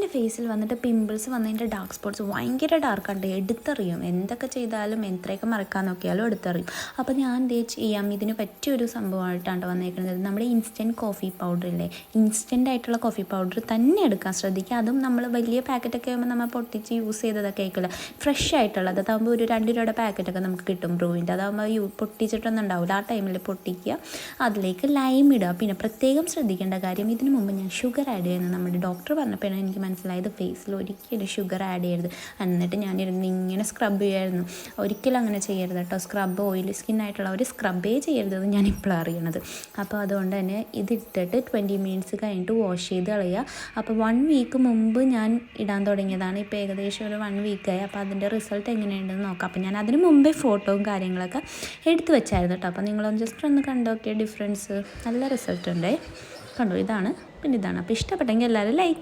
എൻ്റെ ഫേസിൽ വന്നിട്ട് പിമ്പിൾസ് വന്നതിൻ്റെ ഡാർക്ക് സ്പോട്ട്സ് ഭയങ്കര ഡാർക്കാണ്ട് എടുത്തറിയും. എന്തൊക്കെ ചെയ്താലും എത്രയൊക്കെ മറക്കാൻ നോക്കിയാലും എടുത്തറിയും. അപ്പോൾ ഞാൻ എന്തേ ചെയ്യാം, ഇതിന് പറ്റിയൊരു സംഭവമായിട്ടാണ് വന്നേക്കുന്നത്. നമ്മുടെ ഇൻസ്റ്റൻറ്റ് കോഫി പൗഡർ ഇല്ലേ, ഇൻസ്റ്റൻ്റ് ആയിട്ടുള്ള കോഫി പൗഡർ തന്നെ എടുക്കാൻ ശ്രദ്ധിക്കുക. അതും നമ്മൾ വലിയ പാക്കറ്റൊക്കെ ആകുമ്പോൾ നമ്മൾ പൊട്ടിച്ച് യൂസ് ചെയ്തതൊക്കെ ആയിക്കില്ല, ഫ്രഷ് ആയിട്ടുള്ളത്. അതാകുമ്പോൾ ഒരു 2 രൂപയുടെ പാക്കറ്റൊക്കെ നമുക്ക് കിട്ടും ബ്രൂവിൻ്റെ. അതാകുമ്പോൾ പൊട്ടിച്ചിട്ടൊന്നും ഉണ്ടാവില്ല. ആ ടൈമിൽ പൊട്ടിക്കുക, അതിലേക്ക് ലൈം ഇടുക. പിന്നെ പ്രത്യേകം ശ്രദ്ധിക്കേണ്ട കാര്യം, ഇതിന് മുമ്പ് ഞാൻ ഷുഗർ ആഡ് ചെയ്യുന്നത് നമ്മുടെ ഡോക്ടർ പറഞ്ഞപ്പോഴാണ് എനിക്ക് മനസ്സിലായത് ഫേസിൽ ഒരിക്കലും ഷുഗർ ആഡ് ചെയ്യരുത്. എന്നിട്ട് ഞാനിരുന്ന് ഇങ്ങനെ സ്ക്രബ് ചെയ്യുമായിരുന്നു. ഒരിക്കലും അങ്ങനെ ചെയ്യരുത് കേട്ടോ. സ്ക്രബ് ഓയിലി സ്കിന്നായിട്ടുള്ളവർ സ്ക്രബേ ചെയ്യരുതെന്ന് ഞാൻ ഇപ്പോൾ അറിയണത്. അപ്പോൾ അതുകൊണ്ട് തന്നെ ഇതിട്ടിട്ട് 20 മിനിറ്റ്സ് കഴിഞ്ഞിട്ട് വാഷ് ചെയ്ത് കളയുക. അപ്പോൾ 1 വീക്ക് മുമ്പ് ഞാൻ ഇടാൻ തുടങ്ങിയതാണ്. ഇപ്പോൾ ഏകദേശം ഒരു 1 വീക്കായി. അപ്പോൾ അതിൻ്റെ റിസൾട്ട് എങ്ങനെയുണ്ടെന്ന് നോക്കാം. അപ്പോൾ ഞാൻ അതിന് മുമ്പേ ഫോട്ടോയും കാര്യങ്ങളൊക്കെ എടുത്ത് വെച്ചായിരുന്നു കേട്ടോ. അപ്പോൾ നിങ്ങളൊന്ന് ജസ്റ്റ് ഒന്ന് കണ്ടോക്കിയ ഡിഫറൻസ്, നല്ല റിസൾട്ട് ഉണ്ടേ. കണ്ടോ, ഇതാണ് പിന്നെ ഇതാണ്. അപ്പോൾ ഇഷ്ടപ്പെട്ടെങ്കിൽ എല്ലാവരും ലൈക്ക് ചെയ്യുക.